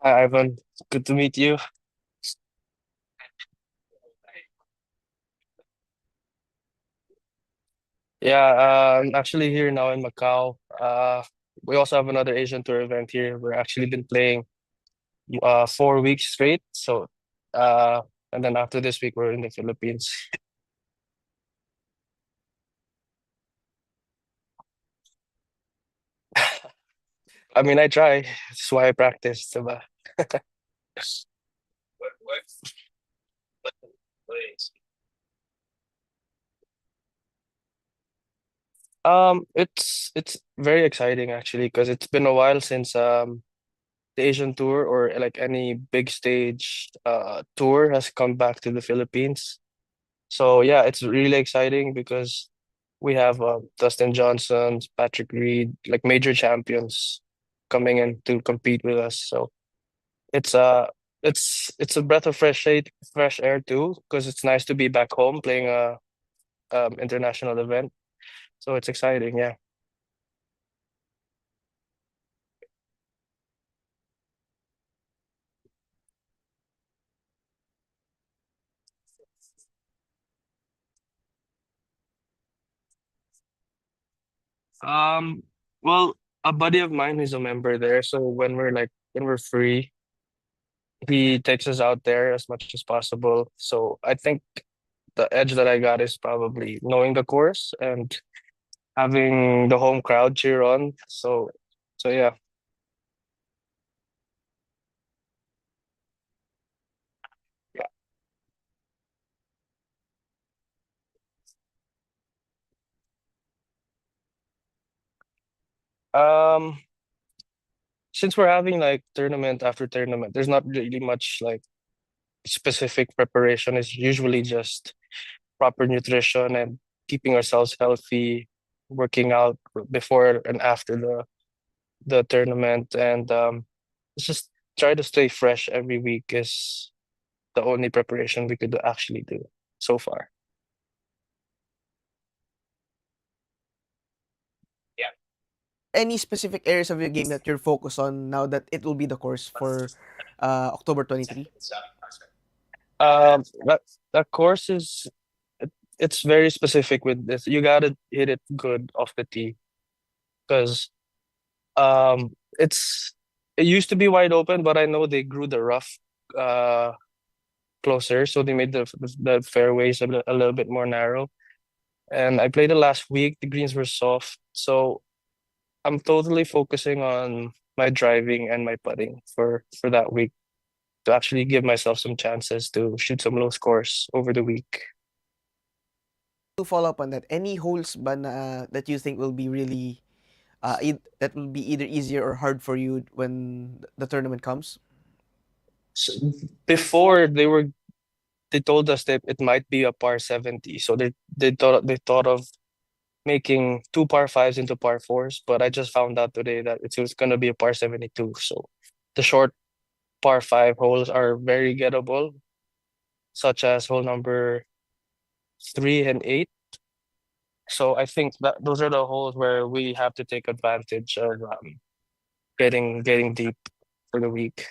Hi, Ivan. Good to meet you. Yeah, I'm actually here now in Macau. We also have another Asian tour event here. We're actually been playing 4 weeks straight. Uh, and then after this week, we're in the Philippines. I mean, I try. That's why I practice. Diba? it's very exciting actually because it's been a while since the Asian tour or like any big stage tour has come back to the Philippines. So yeah, it's really exciting because we have Dustin Johnson, Patrick Reed, like major champions coming in to compete with us. So it's uh it's a breath of fresh air too, because it's nice to be back home playing a international event. So it's exciting, yeah. Um, well, a buddy of mine who's a member there, so when we're free, he takes us out there as much as possible. So I think the edge that I got is probably knowing the course and having the home crowd cheer on. So yeah. Um, since we're having like tournament after tournament, there's not really much like specific preparation. It's usually just proper nutrition and keeping ourselves healthy, working out before and after the tournament, and it's just try to stay fresh every week is the only preparation we could actually do so far. Any specific areas of your game that you're focused on now that it will be the course for October 23? That that course is it's very specific with this. You gotta hit it good off the tee because it used to be wide open, but I know they grew the rough uh closer, so they made the fairways a little bit more narrow. And I played it last week. The greens were soft, so I'm totally focusing on my driving and my putting for that week to actually give myself some chances to shoot some low scores over the week. To follow up on that, any holes ba na, that you think will be really that will be either easier or hard for you when the tournament comes? So before they told us that it might be a par 70, so they thought of making two par fives into par fours, but I just found out today that it was gonna be a par 72. So the short par five holes are very gettable, such as hole number 3 and 8. So I think that those are the holes where we have to take advantage of getting deep for the week.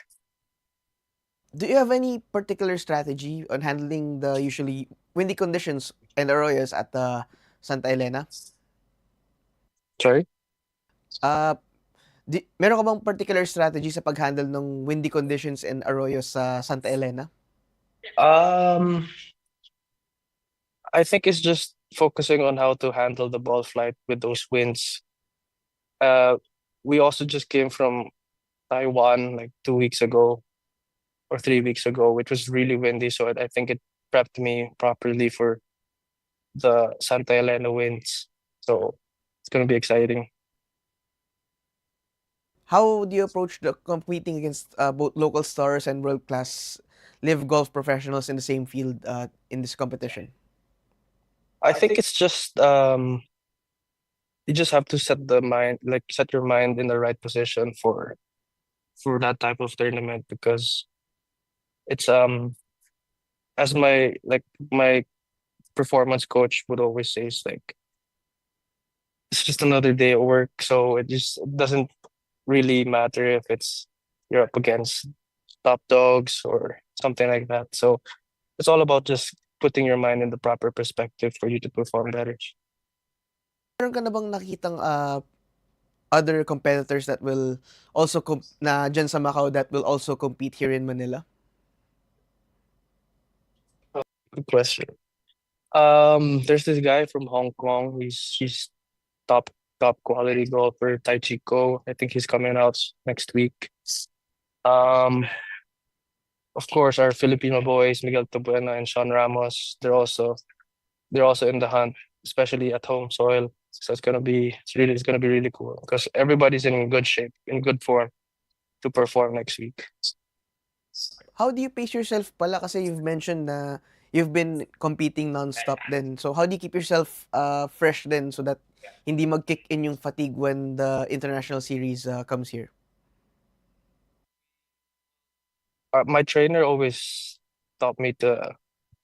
Do you have any particular strategy on handling the usually windy conditions and arroyos at the Santa Elena? Sorry. Uh, Meron ka bang particular strategy sa pag-handle ng windy conditions and arroyos sa Santa Elena? Um, I think it's just focusing on how to handle the ball flight with those winds. Uh, we also just came from Taiwan like 2 weeks ago or 3 weeks ago, which was really windy. So I think it prepped me properly for the Santa Elena winds. So it's gonna be exciting. How do you approach the competing against both local stars and world-class live golf professionals in the same field in this competition? I think it's just you just have to set your mind in the right position for that type of tournament because it's as my performance coach would always say, it's like it's just another day at work, so it just doesn't really matter if it's you're up against top dogs or something like that. So it's all about just putting your mind in the proper perspective for you to perform better. Meron ka na bang nakitang other competitors that will also na dyan sa Macau that will also compete here in Manila? Good question. There's this guy from Hong Kong. He's top top quality golfer, Tai Chi Ko. I think he's coming out next week. Um, of course, our Filipino boys, Miguel Tabuena and Sean Ramos, they're also in the hunt, especially at home soil. So it's gonna be really cool because everybody's in good shape, in good form to perform next week. How do you pace yourself pala kasi you've mentioned na you've been competing non-stop then. So how do you keep yourself fresh then so that hindi mag-kick in yung fatigue when the international series comes here? My trainer always taught me to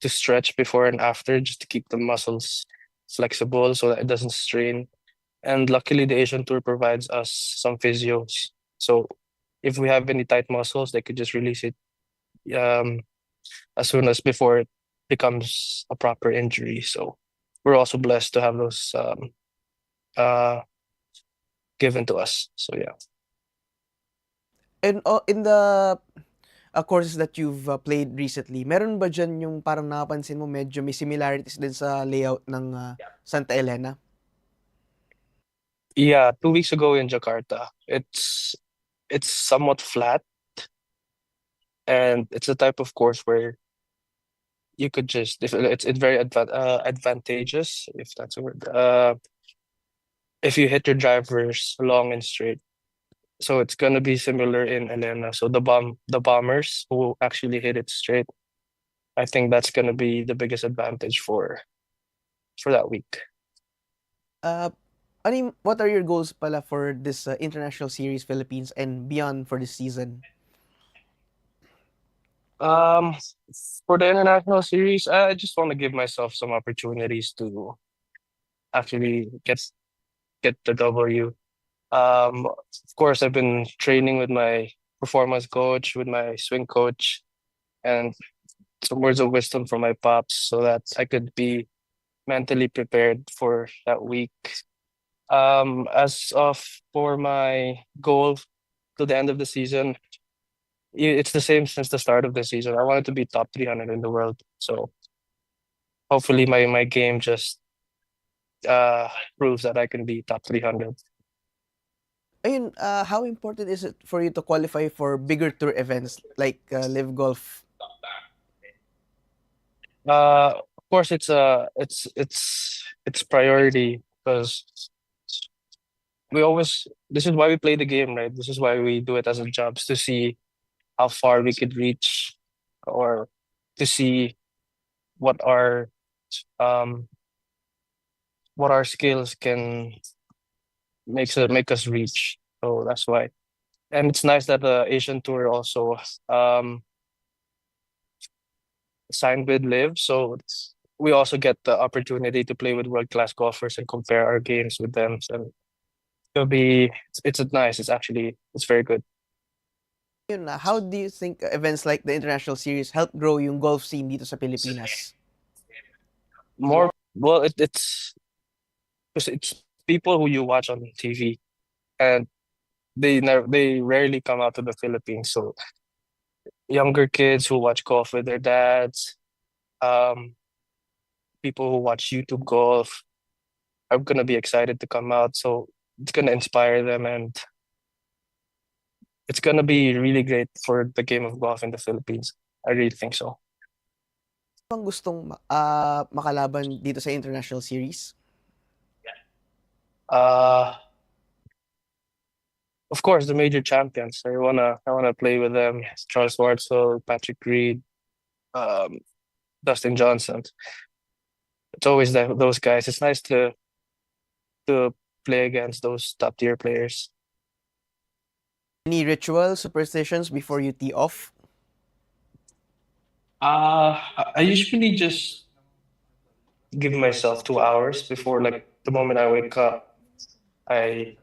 stretch before and after just to keep the muscles flexible so that it doesn't strain. And luckily, the Asian Tour provides us some physios. So if we have any tight muscles, they could just release it um, as soon as before it becomes a proper injury. So we're also blessed to have those uh, given to us. So yeah. And in the courses that you've played recently, meron ba dyan yung parang napansin mo medyo may similarities din sa layout ng Santa Elena? Yeah, 2 weeks ago in Jakarta, it's somewhat flat and it's a type of course where you could just if it's very advantageous if that's a word if you hit your drivers long and straight. So it's gonna be similar in Elena. So the bombers who actually hit it straight, I think that's gonna be the biggest advantage for that week. Uh, what are your goals pala for this International Series Philippines and beyond for this season? Um, for the international series, I just want to give myself some opportunities to actually get the W. Of course, I've been training with my performance coach, with my swing coach, and some words of wisdom from my pops so that I could be mentally prepared for that week. As of for my goal to the end of the season, it's the same since the start of the season. I wanted to be top 300 in the world. So hopefully my game just uh proves that I can be top 300. Ayun, how important is it for you to qualify for bigger tour events like LIV Golf? Of course, it's priority because this is why we play the game, right? This is why we do it as a job, is to see how far we could reach or to see what our um what our skills can make us reach. So that's why. And it's nice that the Asian Tour also um signed with Live. So we also get the opportunity to play with world-class golfers and compare our games with them. So it's nice. It's very good. Yun, how do you think events like the International Series help grow yung golf scene dito sa Pilipinas? More well, it's because it's people who you watch on TV and they rarely come out to the Philippines. So younger kids who watch golf with their dads, um, people who watch YouTube golf are gonna be excited to come out. So it's gonna inspire them and it's gonna be really great for the game of golf in the Philippines. I really think so. Ano bang gustong makalaban dito sa International Series? Uh, of course, the major champions. I wanna play with them. Charles Schwartzel, Patrick Reed, um, Dustin Johnson. It's always those guys. It's nice to play against those top tier players. Any ritual superstitions before you tee off? I usually just give myself 2 hours before, like the moment I wake up. I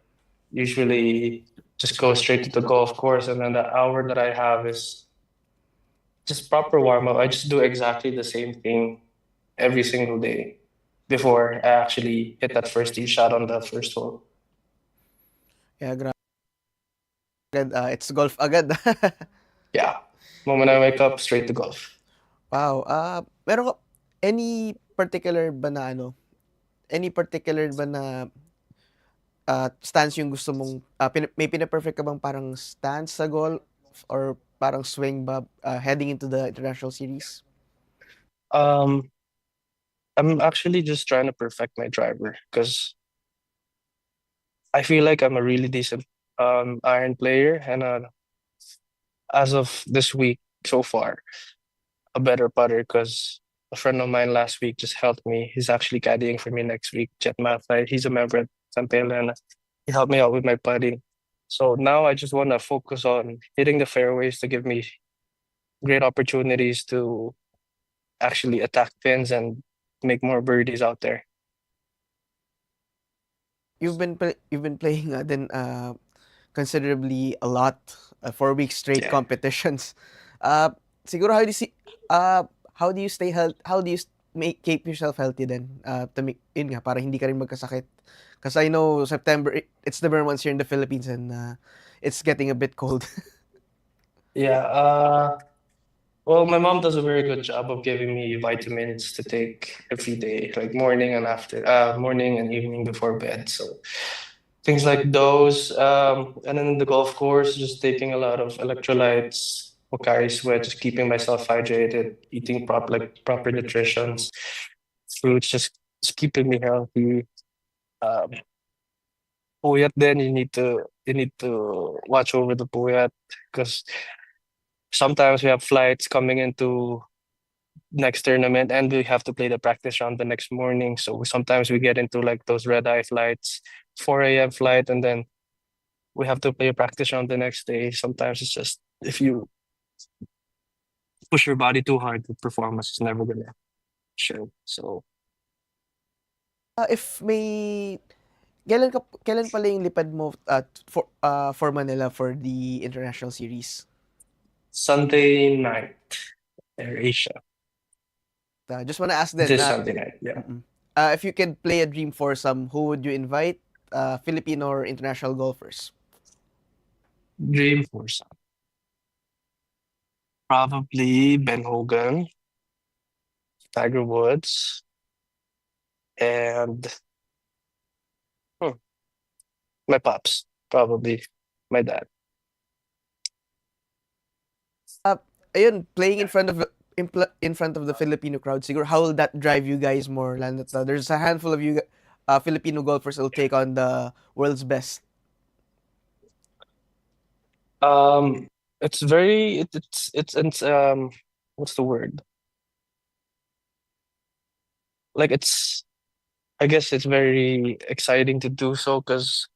usually just go straight to the golf course, and then the hour that I have is just proper warm up. I just do exactly the same thing every single day before I actually hit that first tee shot on the first hole. Yeah, agad, it's golf agad. Yeah. Moment I wake up, straight to golf. Wow, meron ka any particular ba na ano, any particular ba na, stance yung gusto mong, may pina-perfect ka bang parang stance sa golf or parang swing ba, heading into the international series? Um, I'm actually just trying to perfect my driver because I feel like I'm a really decent iron player, and as of this week so far, a better putter because a friend of mine last week just helped me. He's actually caddying for me next week. Jet Mathai. He's a member at Santa Elena. He helped me out with my putting. So now I just want to focus on hitting the fairways to give me great opportunities to actually attack pins and make more birdies out there. You've been playing, then, considerably a lot, 4 weeks straight Yeah. competitions. Uh, siguro how do you stay how do you make keep yourself healthy then? To make yun nga para hindi ka rin magkasakit. Because I know September it's the burn months here in the Philippines and it's getting a bit cold. Yeah. Well, my mom does a very good job of giving me vitamins to take every day, like morning and evening before bed. So things like those. And then the golf course, just taking a lot of electrolytes, Pocari Sweat, just keeping myself hydrated, eating proper nutrition, fruits, just keeping me healthy. Um, Puyat then you need to watch over the puyat because sometimes we have flights coming into next tournament and we have to play the practice round the next morning. So sometimes we get into like those red eye flights, 4 a.m. flight, and then we have to play a practice round the next day. Sometimes it's just if you push your body too hard, the performance is never gonna show. So If may kailan pala yung lipad mo for Manila for the international series? Sunday night, Air Asia. Just wanna ask then, This Sunday night, yeah. if you could play a dream foursome, who would you invite? Filipino or international golfers? Dream for some. Probably Ben Hogan, Tiger Woods, and hmm, my pops. Probably my dad. Ayun, playing in front of the Filipino crowd, siguro how will that drive you guys more? Lalo na there's a handful of you Filipino golfers who'll take on the world's best. Um, it's very it's what's the word? Like it's I guess it's very exciting to do so because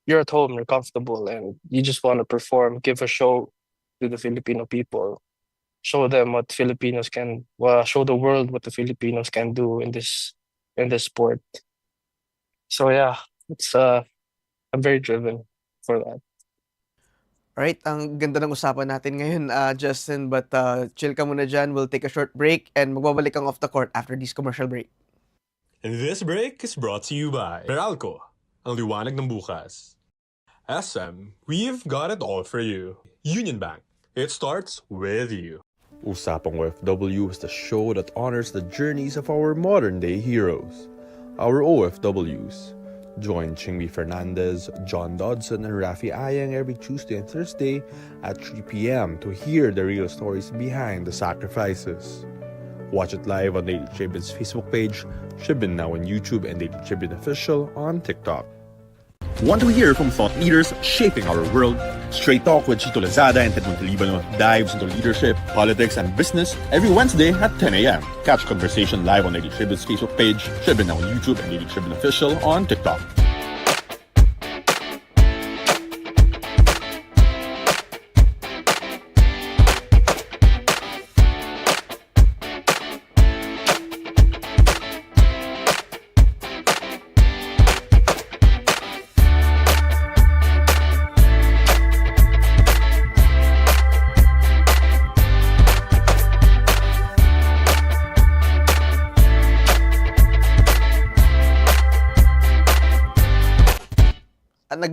you're at home, you're comfortable, and you just want to perform, give a show to the Filipino people, show them what Filipinos can, well, show the world what the Filipinos can do in this sport. So yeah, it's I'm very driven for that. Alright, ang ganda ng usapan natin ngayon, Justin, but chill ka muna dyan. We'll take a short break and magbabalik ang off the court after this commercial break. And this break is brought to you by Meralco, ang liwanag ng bukas. SM, we've got it all for you. Union Bank, it starts with you. Usapang OFW is the show that honors the journeys of our modern-day heroes, our OFWs. Join Chingmi Fernandez, John Dodson, and Rafi Ayang every Tuesday and Thursday at 3 p.m. to hear the real stories behind the sacrifices. Watch it live on Daily Tribune's Facebook page, Tribune Now on YouTube, and Daily Tribune Official on TikTok. Want to hear from thought leaders shaping our world? Straight Talk with Chito Lazada and Ted Montalibano dives into leadership, politics, and business every Wednesday at 10 a.m. Catch conversation live on Daily Tribune's Facebook page, Tribune Now on YouTube, and Daily Tribune Official on TikTok.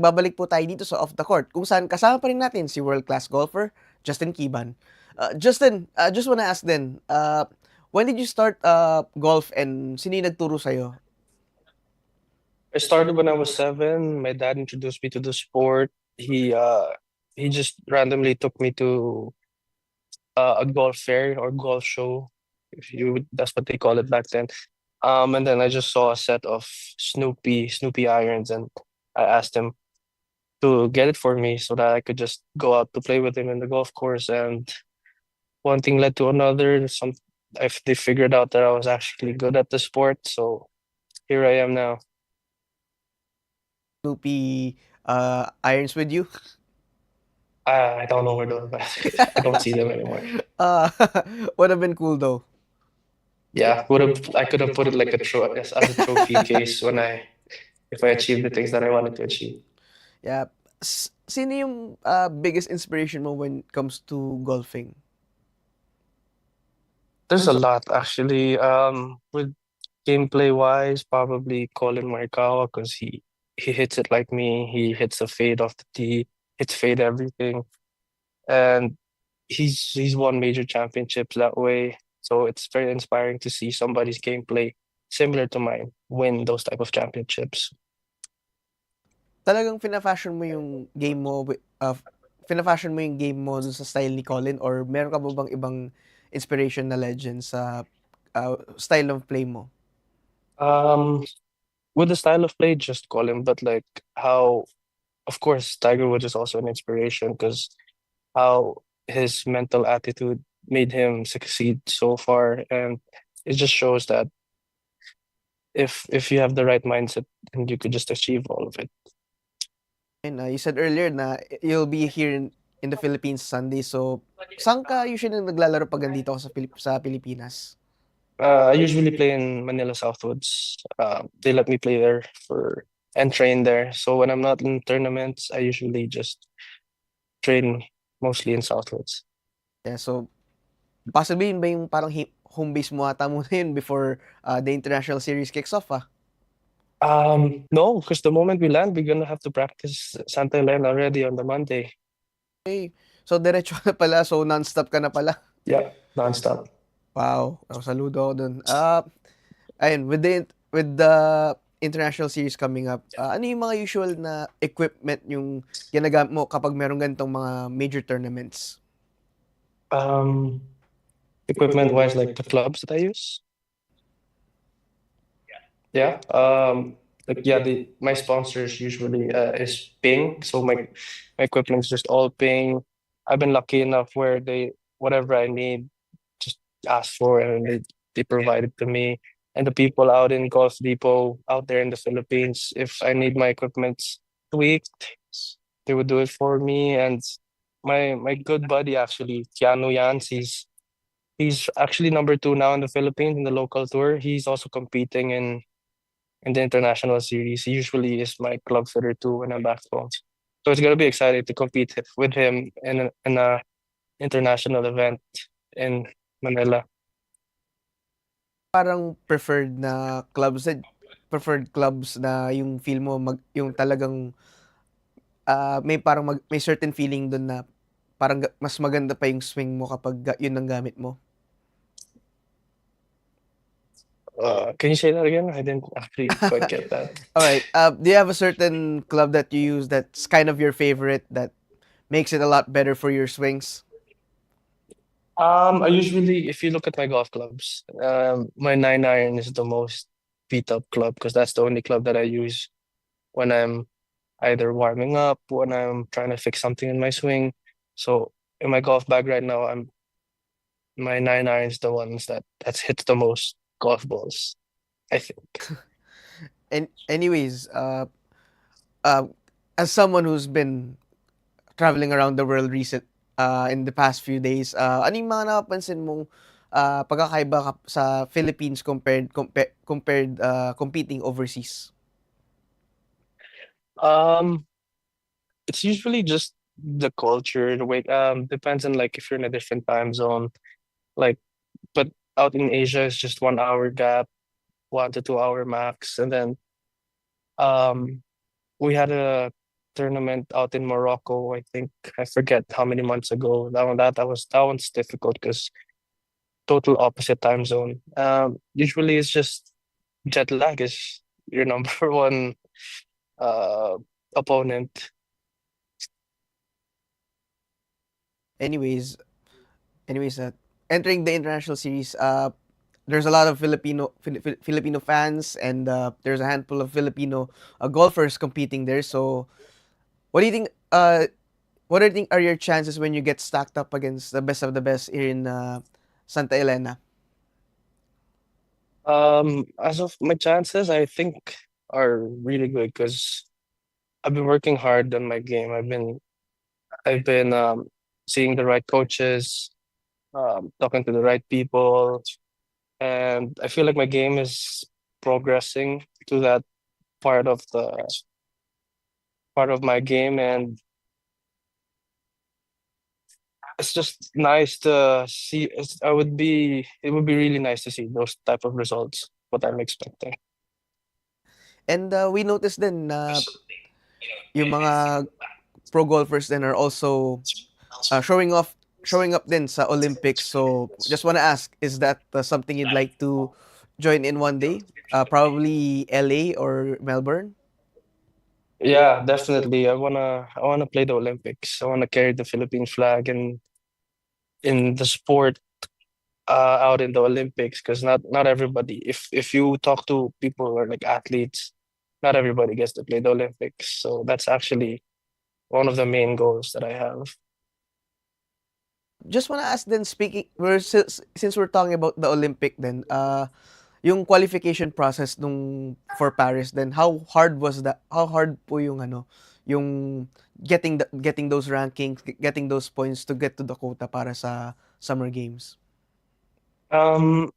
nagbabalik po tayo dito sa off the court kung saan kasama pa rin natin si world-class golfer Justin Quiban. Justin, just wanna ask then, when did you start golf and sino yung nagturo sa'yo? I started when I was 7. My dad introduced me to the sport. He just randomly took me to a golf fair or golf show, if that's what they call it back then. And then I just saw a set of Snoopy irons, and I asked him to get it for me so that I could just go out to play with him in the golf course. And one thing led to another. If they figured out that I was actually good at the sport, so here I am now. Snoopy irons with you? I don't know where those are. I don't see them anymore. Uh, would have been cool though. Yeah, I could have put it like as a trophy case if I achieved the things that I wanted to achieve. Yeah. Sino yung biggest inspiration mo when it comes to golfing? There's a lot actually. With gameplay wise, probably Colin Morikawa because he hits it like me. He hits a fade off the tee, hits fade everything, and he's won major championships that way. So it's very inspiring to see somebody's gameplay similar to mine win those type of championships. Talagang fina-fashion mo yung game mo fina-fashion mo yung game mo dun sa style ni Colin or meron ka ba bang ibang inspiration na legend sa style of play mo? Um, with the style of play, just Colin, but like how, of course, Tiger Woods is also an inspiration because how his mental attitude made him succeed so far, and it just shows that if you have the right mindset, then you could just achieve all of it. And you said earlier na you'll be here in the Philippines Sunday. So, saan ka usually naglalaro pag nandito ka sa Pilipinas? I usually play in Manila Southwoods. They let me play there and train there. So when I'm not in tournaments, I usually just train mostly in Southwoods. Yeah, so possibly yun ba yung parang home base mo ata muna yun before the International Series kicks off No, because the moment we land, we're gonna have to practice Santa Elena already on the Monday. Okay. So, diretso na pala. So, non-stop ka na pala. Yeah, nonstop. Wow. Saludo ako dun. Ayun, with the International Series coming up, ano yung mga usual na equipment yung ginagamit mo kapag meron ganitong mga major tournaments? Equipment wise, like the clubs that I use. Yeah. My sponsors usually is Ping. So my equipment's just all Ping. I've been lucky enough where whatever I need, just ask for and they provide it to me. And the people out in Golf Depot out there in the Philippines, if I need my equipment tweaked, they would do it for me. And my good buddy actually, Keanu Yans, he's actually number 2 now in the Philippines in the local tour. He's also competing in the international series. He usually is my club fitter too when I'm back home. So it's gonna be exciting to compete with him in a international event in Manila. Parang preferred clubs na yung feel mo yung talagang may certain feeling doon na parang mas maganda pa yung swing mo kapag yun ang gamit mo. Can you say that again? I didn't actually quite get that. All right. Do you have a certain club that you use that's kind of your favorite that makes it a lot better for your swings? I usually, if you look at my golf clubs, my 9-iron is the most beat up club because that's the only club that I use when I'm either warming up, when I'm trying to fix something in my swing. So in my golf bag right now, my 9-iron is the ones that's hits the most golf balls, I think. And anyways, as someone who's been traveling around the world in the past few days, ano yung mga napapansin mong pagkakaiba sa Philippines compared competing overseas? It's usually just the culture, the way depends on like if you're in a different time zone. Like but out in Asia it's just 1 hour gap, 1 to 2 hour max. And then we had a tournament out in Morocco. I think I forget how many months ago. That one's difficult because total opposite time zone. Usually it's just jet lag is your number one uh opponent. Anyways, anyways, entering the international series, there's a lot of Filipino fans, and there's a handful of Filipino golfers competing there. So, what do you think? What do you think are your chances when you get stacked up against the best of the best here in Santa Elena? As of my chances, I think are really good because I've been working hard on my game. I've been seeing the right coaches, talking to the right people, and I feel like my game is progressing to that part of the part of my game, and it's just nice to see. It would be really nice to see those type of results. What I'm expecting. And we noticed din na yung mga pro golfers then are also showing up din sa Olympics. So just want to ask, is that something you'd like to join in one day? Probably LA or Melbourne? Yeah, definitely. I wanna play the Olympics. I wanna carry the Philippine flag in the sport out in the Olympics because not everybody. If you talk to people who are like athletes, not everybody gets to play the Olympics. So that's actually one of the main goals that I have. Just want to ask then, since we're talking about the Olympic then, yung qualification process nung for Paris then, how hard was that? How hard po yung yung getting those rankings, getting those points to get to the quota para sa Summer Games? Um,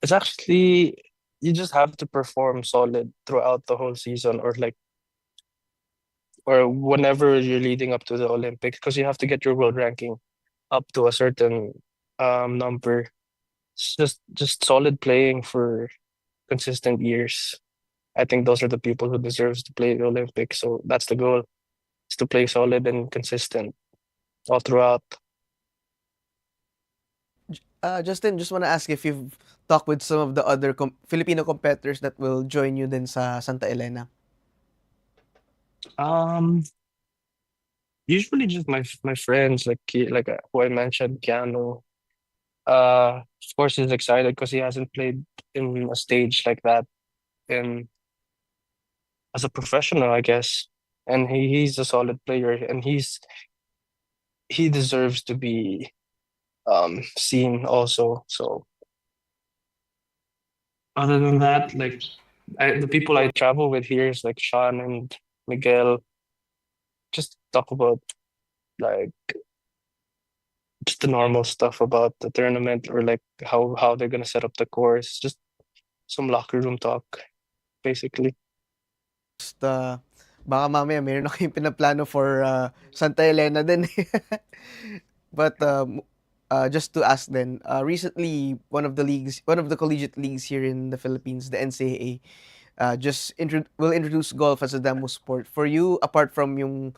it's actually you just have to perform solid throughout the whole season or whenever you're leading up to the Olympics because you have to get your world ranking up to a certain number. It's just solid playing for consistent years. I think those are the people who deserves to play the Olympics. So that's the goal, is to play solid and consistent all throughout. Justin, just want to ask if you've talked with some of the other Filipino competitors that will join you then sa Santa Elena. Um, Usually just my friends who I mentioned, Keanu. Of course he's excited because he hasn't played in a stage like that in as a professional, I guess. And he's a solid player and he deserves to be seen also. So other than that, the people I travel with here is like Sean and Miguel. Just talk about like just the normal stuff about the tournament or like how they're gonna set up the course. Just some locker room talk, basically. Just, baka mamaya meron na kayong pinaplano for Santa Elena din. But just to ask then, recently one of the collegiate leagues here in the Philippines, the NCAA, will introduce golf as a demo sport. For you, apart from yung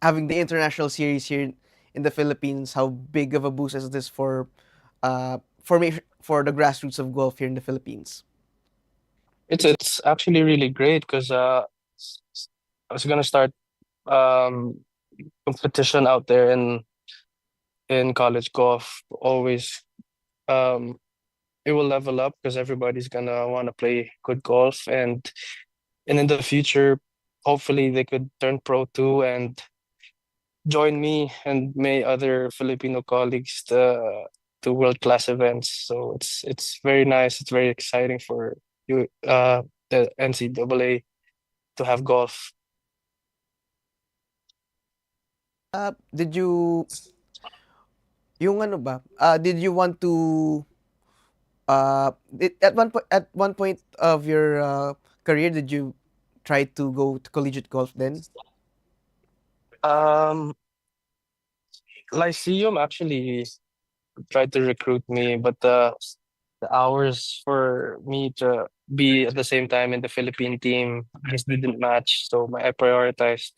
having the international series here in the Philippines, how big of a boost is this for the grassroots of golf here in the Philippines? It's actually really great because I was gonna start um competition out there in college golf. Always um it will level up because everybody's gonna want to play good golf and in the future hopefully they could turn pro too and join me and my other Filipino colleagues to world class events. So it's very nice. It's very exciting for you the NCAA to have golf. Did you yung ano ba? Did you want to at one point of your career, did you try to go to collegiate golf then? Um, Lyceum actually tried to recruit me, but the hours for me to be at the same time in the Philippine team just didn't match. So I prioritized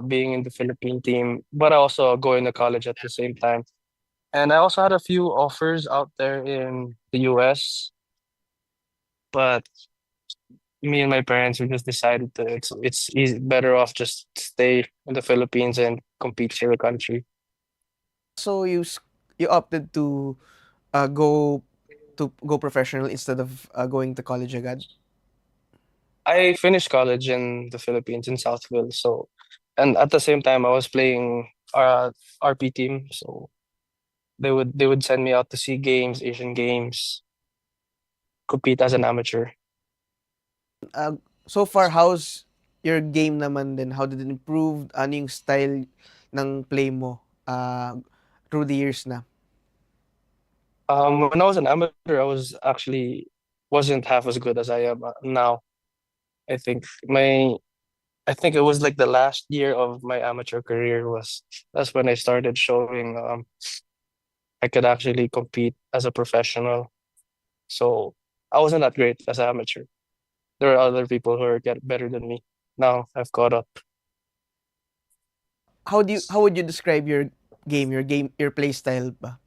being in the Philippine team, but I also going to college at the same time. And I also had a few offers out there in the US, but me and my parents we just decided that it's easy, better off just stay in the Philippines and compete for the country. So you opted to go professional instead of going to college agad. I finished college in the Philippines in Southville, so and at the same time I was playing RP team, so they would send me out to see games, Asian games, compete as an amateur. Uh, so far, how's your game naman din? How did it improve? Ano yung style ng play mo through the years na? When I was an amateur, I was actually wasn't half as good as I am now. I think I think it was like the last year of my amateur career was that's when I started showing I could actually compete as a professional. So I wasn't that great as an amateur. There are other people who are get better than me. Now I've caught up. How would you describe your play style ba?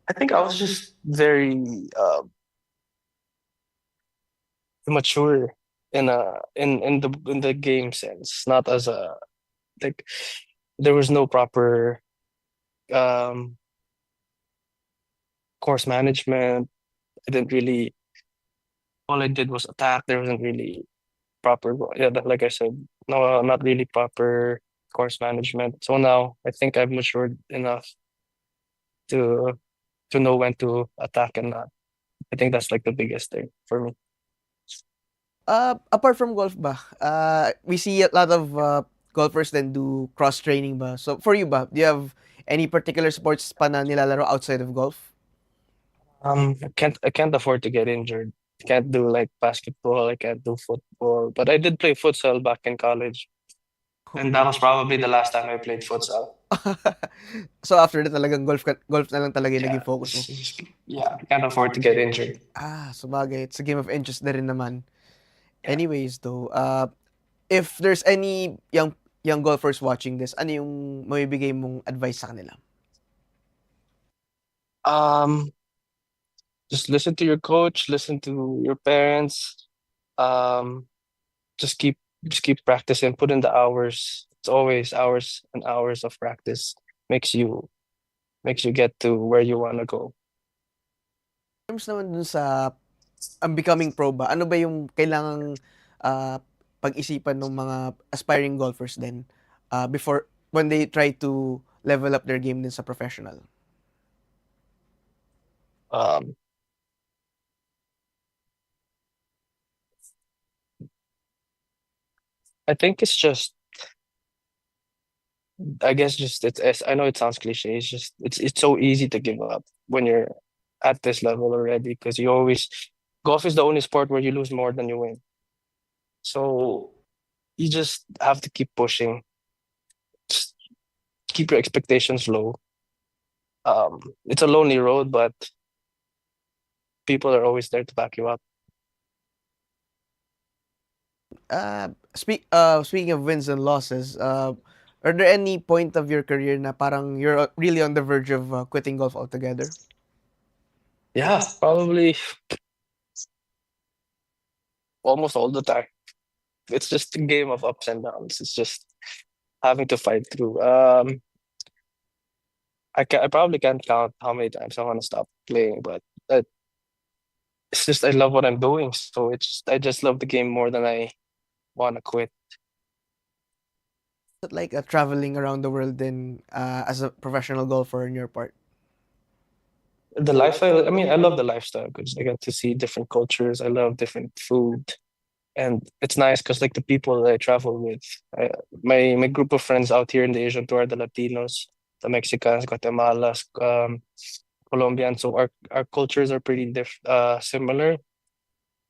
I think I was just very mature in the game sense, not as a like there was no proper um course management. I didn't really all I did was attack. There wasn't really proper yeah, like I said, no not really proper course management. So now I think I've matured enough to to know when to attack and not. I think that's like the biggest thing for me. Apart from golf ba, we see a lot of golfers then do cross training ba. So for you ba, do you have any particular sports pa na nilalaro outside of golf? I can't afford to get injured. I can't do like basketball, I can't do football. But I did play futsal back in college. And that was probably the last time I played futsal. So after that talagang golf na lang talaga yung Yeah. naging focus mo. Yeah, I can't afford to get injured. Sabagay, it's a game of interest na rin naman. Yeah. Anyways though, if there's any young golfers watching this, ano yung mabibigay mong advice sa kanila? Um, just listen to your coach, listen to your parents. Um, just keep practicing, put in the hours. It's always hours and hours of practice makes you get to where you want to go. In terms naman dun sa ang becoming pro ba, ano ba yung kailangang ah, pag-isipan ng mga aspiring golfers din before when they try to level up their game din sa professional? Um, I think it's just I guess just I know it sounds cliche. It's just it's so easy to give up when you're at this level already because you always golf is the only sport where you lose more than you win. So you just have to keep pushing. Just keep your expectations low. It's a lonely road, but people are always there to back you up. Speaking of wins and losses, are there any point of your career na parang you're really on the verge of quitting golf altogether? Yeah, probably almost all the time. It's just a game of ups and downs. It's just having to fight through. I probably can't count how many times I want to stop playing, but it's just I love what I'm doing, so I just love the game more than I want to quit. Is it like traveling around the world then as a professional golfer on your part? The lifestyle, I mean, I love the lifestyle because I get to see different cultures. I love different food, and it's nice because like the people that I travel with, my group of friends out here in the Asian tour, the Latinos, the Mexicans, Guatemalans, Colombians. So our cultures are pretty similar,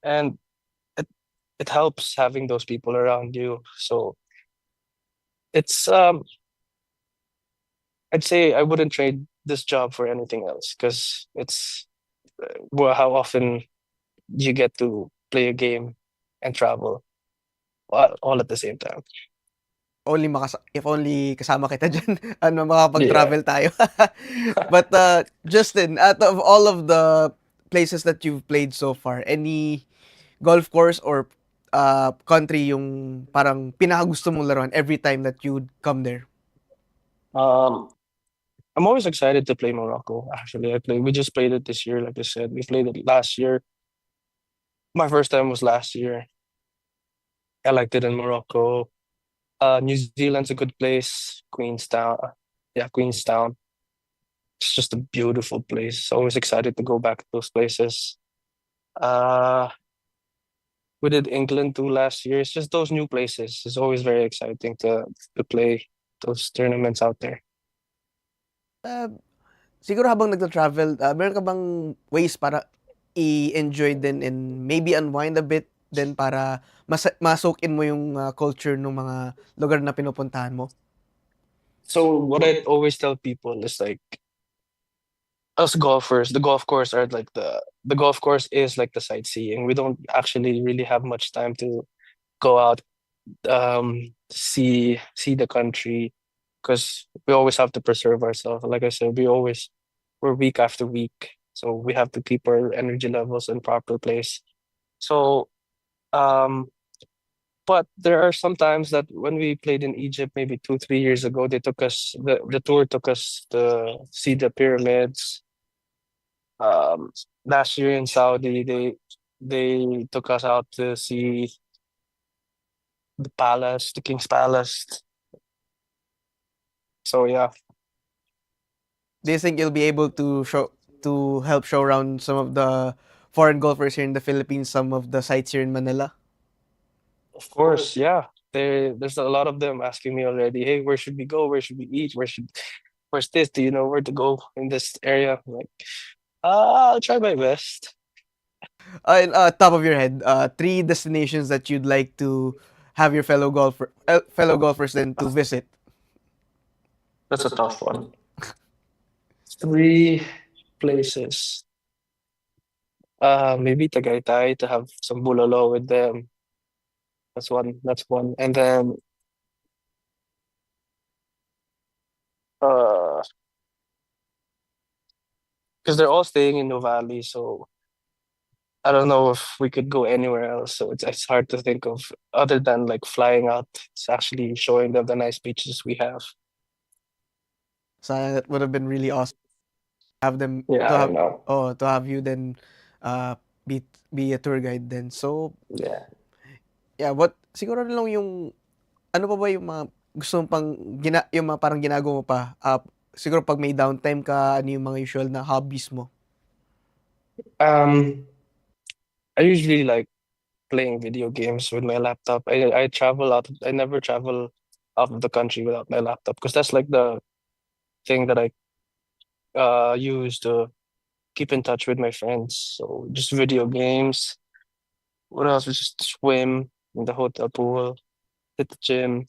and it it helps having those people around you. So it's I'd say I wouldn't trade this job for anything else because it's well, how often you get to play a game and travel all at the same time. If only kasama kita dyan, Yeah. makapag-travel tayo. But Justin, out of all of the places that you've played so far, any golf course or country yung parang pinakagusto mong laruan every time that you'd come there? Um, I'm always excited to play Morocco. Actually, we just played it this year, like I said. We played it last year. My first time was last year. I liked it in Morocco. New Zealand's a good place. Queenstown. Yeah, Queenstown. It's just a beautiful place. Always excited to go back to those places. Uh, we did England too last year. It's just those new places. It's always very exciting to play those tournaments out there. Uh, Siguro habang nagta-travel, meron ka bang ways para i-enjoy din and maybe unwind a bit then para masok in mo yung culture ng mga lugar na pinupuntahan mo? So what I always tell people is like us golfers, the golf course are like the golf course is like the sightseeing. We don't actually really have much time to go out, see the country, because we always have to preserve ourselves. Like I said, we're week after week, so we have to keep our energy levels in proper place. So um but there are some times that when we played in Egypt maybe 2 3 years ago, the tour took us to see the pyramids. um Last year in Saudi, they took us out to see the palace, the king's palace. So yeah. Do you think you'll be able to help show around some of the foreign golfers here in the Philippines some of the sites here in Manila? Of course, yeah. There's a lot of them asking me already, hey, where should we go? Where should we eat? Where's this? Do you know where to go in this area? I'm like, I'll try my best. In top of your head, three destinations that you'd like to have your fellow golfers then to visit. That's a tough one. Three places. Maybe Tagaytay to have some bulalo with them. That's one. That's one. And then uh because they're all staying in Nuvali, so I don't know if we could go anywhere else. So it's hard to think of other than like flying out. It's actually showing them the nice beaches we have. So that would have been really awesome. Have them Yeah, I know. to have you then uh be a tour guide then. So Yeah. yeah, what siguro na lang yung ano pa ba yung mga gusto mong yung mga parang ginagawa mo pa siguro pag may downtime ka, ano yung mga usual na hobbies mo? Um, I usually like playing video games with my laptop. I travel out. I never travel out of the country without my laptop because that's like the thing that I use to keep in touch with my friends. So just video games. What else? We just swim in the hotel pool, hit the gym.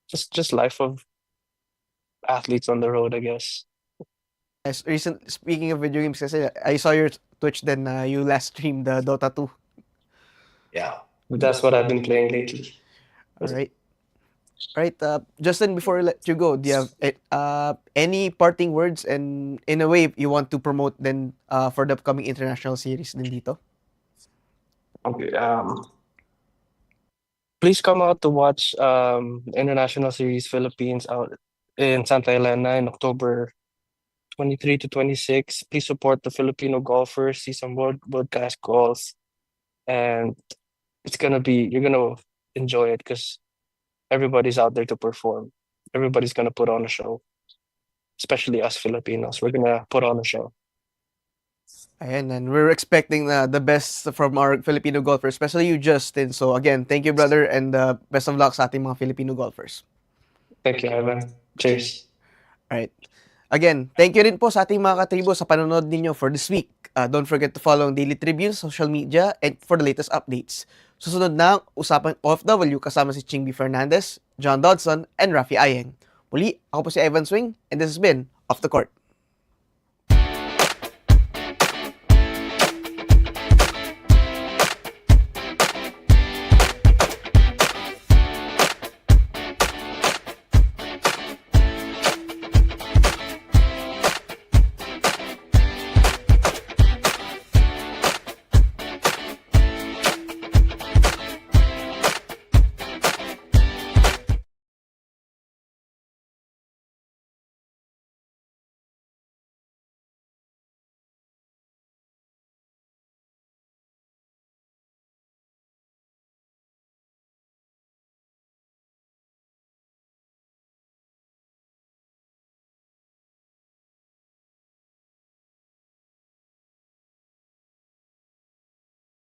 Just life of athletes on the road, I guess. Speaking of video games kasi I saw your Twitch then you last streamed the Dota 2. Yeah, that's what I've been playing lately. All right. Right, Justin, before I let you go, do you have any parting words and in a way you want to promote then for the upcoming international series din dito? Okay. Please come out to watch International Series Philippines out in Santa Elena in October 23 to 26. Please support the Filipino golfers, see some world-class golf, and you're gonna enjoy it because everybody's out there to perform. Everybody's gonna put on a show, especially us Filipinos. We're gonna put on a show. Ayan, and we're expecting the best from our Filipino golfers, especially you, Justin. So again, thank you, brother, and best of luck sa ating mga Filipino golfers. Thank you, Ivan. Cheers. Alright. Again, thank you rin po sa ating mga katribo sa panonood ninyo for this week. Don't forget to follow ang Daily Tribune social media and for the latest updates. Susunod na ang Usapang OFW kasama si Chingby Fernandez, John Dodson, and Rafi Ayeng. Muli, ako po si Ivan Suing, and this has been Off the Court.